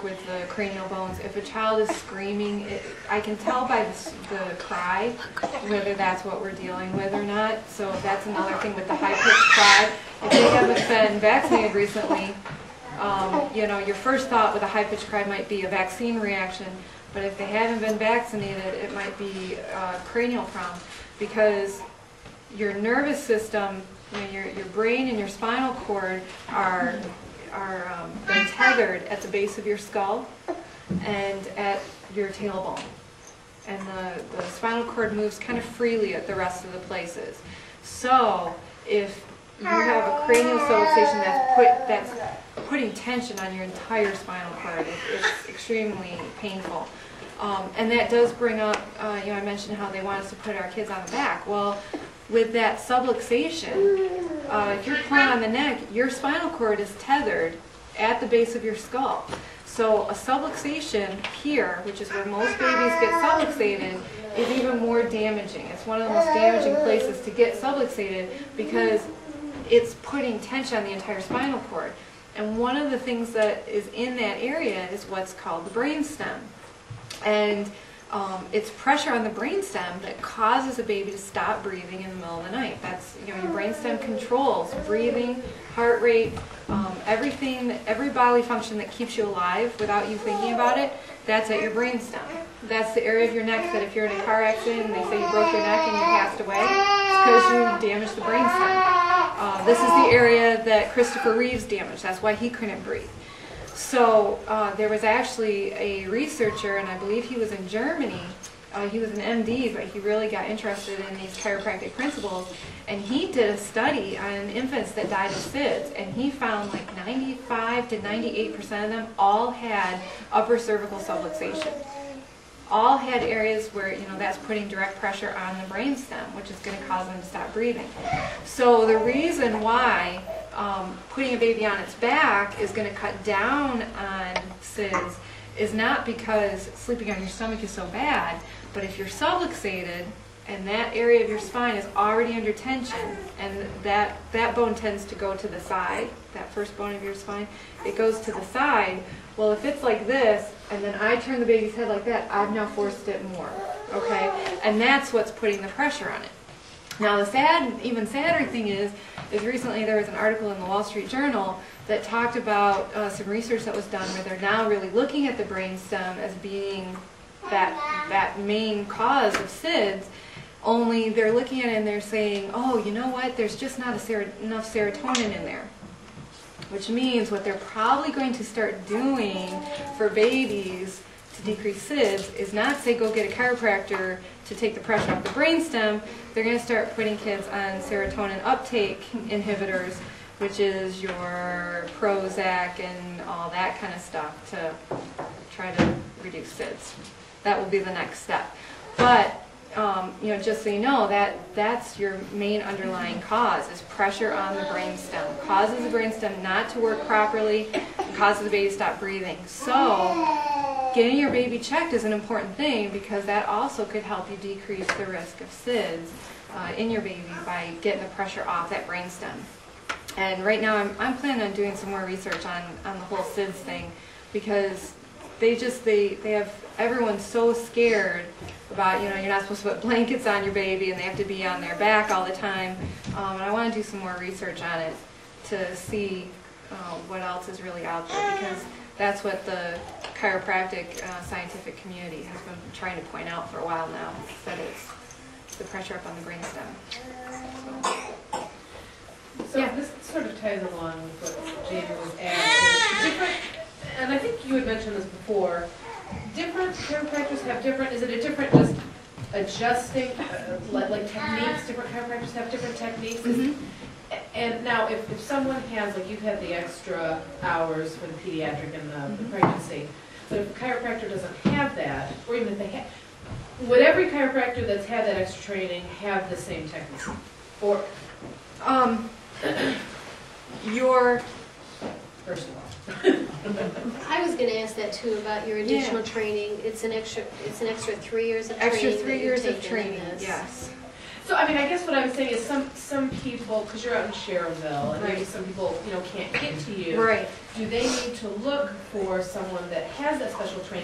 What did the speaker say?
work with the cranial bones. If a child is screaming, I can tell by the cry whether that's what we're dealing with or not. So that's another thing with the high-pitched cry. If they haven't been vaccinated recently, you know, your first thought with a high-pitched cry might be a vaccine reaction, but if they haven't been vaccinated, it might be cranial trauma, because your nervous system, you know, your brain and your spinal cord are been tethered at the base of your skull and at your tailbone, and the spinal cord moves kind of freely at the rest of the places. So if you have a cranial subluxation that's putting tension on your entire spinal cord, it's extremely painful. And that does bring up, you know, I mentioned how they want us to put our kids on the back. Well, with that subluxation, if you're pulling on the neck, your spinal cord is tethered at the base of your skull. So a subluxation here, which is where most babies get subluxated, is even more damaging. It's one of the most damaging places to get subluxated because it's putting tension on the entire spinal cord. And one of the things that is in that area is what's called the brainstem. And it's pressure on the brainstem that causes a baby to stop breathing in the middle of the night. That's, you know, your brainstem controls breathing, heart rate, everything, every bodily function that keeps you alive without you thinking about it, that's at your brainstem. That's the area of your neck that if you're in a car accident and they say you broke your neck and you passed away, it's because you damaged the brainstem. This is the area that Christopher Reeves damaged. That's why he couldn't breathe. So there was actually a researcher, and I believe he was in Germany. He was an MD, but he really got interested in these chiropractic principles. And he did a study on infants that died of SIDS, and he found like 95 to 98% of them all had upper cervical subluxation. All had areas where, you know, that's putting direct pressure on the brainstem, which is going to cause them to stop breathing. So the reason why putting a baby on its back is going to cut down on SIDS is not because sleeping on your stomach is so bad, but if you're subluxated and that area of your spine is already under tension, and that bone tends to go to the side, that first bone of your spine, it goes to the side. Well, if it's like this, and then I turn the baby's head like that, I've now forced it more, okay? And that's what's putting the pressure on it. Now, the even sadder thing is recently there was an article in the Wall Street Journal that talked about some research that was done where they're now really looking at the brainstem as being that main cause of SIDS, only they're looking at it and they're saying, oh, you know what, there's just not enough serotonin in there. Which means what they're probably going to start doing for babies to decrease SIDS is not say go get a chiropractor to take the pressure off the brainstem. They're going to start putting kids on serotonin uptake inhibitors, which is your Prozac and all that kind of stuff to try to reduce SIDS. That will be the next step. But you know, just so you know, that's your main underlying cause, is pressure on the brainstem. Causes the brainstem not to work properly and causes the baby to stop breathing. So getting your baby checked is an important thing because that also could help you decrease the risk of SIDS in your baby by getting the pressure off that brainstem. And right now I'm planning on doing some more research on the whole SIDS thing, because they have everyone so scared about, you know, you're not supposed to put blankets on your baby and they have to be on their back all the time. And I want to do some more research on it to see what else is really out there, because that's what the chiropractic scientific community has been trying to point out for a while now, that it's the pressure up on the brainstem. So yeah, this sort of ties along with what Jamie was asking. And I think you had mentioned this before, different chiropractors have different, is it a different just adjusting, like techniques, different chiropractors have different techniques? Mm-hmm. And now if someone has, like you've had the extra hours for the pediatric and the pregnancy, but if a chiropractor doesn't have that, or even if they have, would every chiropractor that's had that extra training have the same technique? Or, first of all. I was going to ask that too about your additional training. It's an extra 3 years of training. Extra 3 years of training. Yes. So, I mean, I guess what I'm saying is some people, because you're out in Merrillville, and maybe Right. some people, can't get to you. Right. Do they need to look for someone that has that special training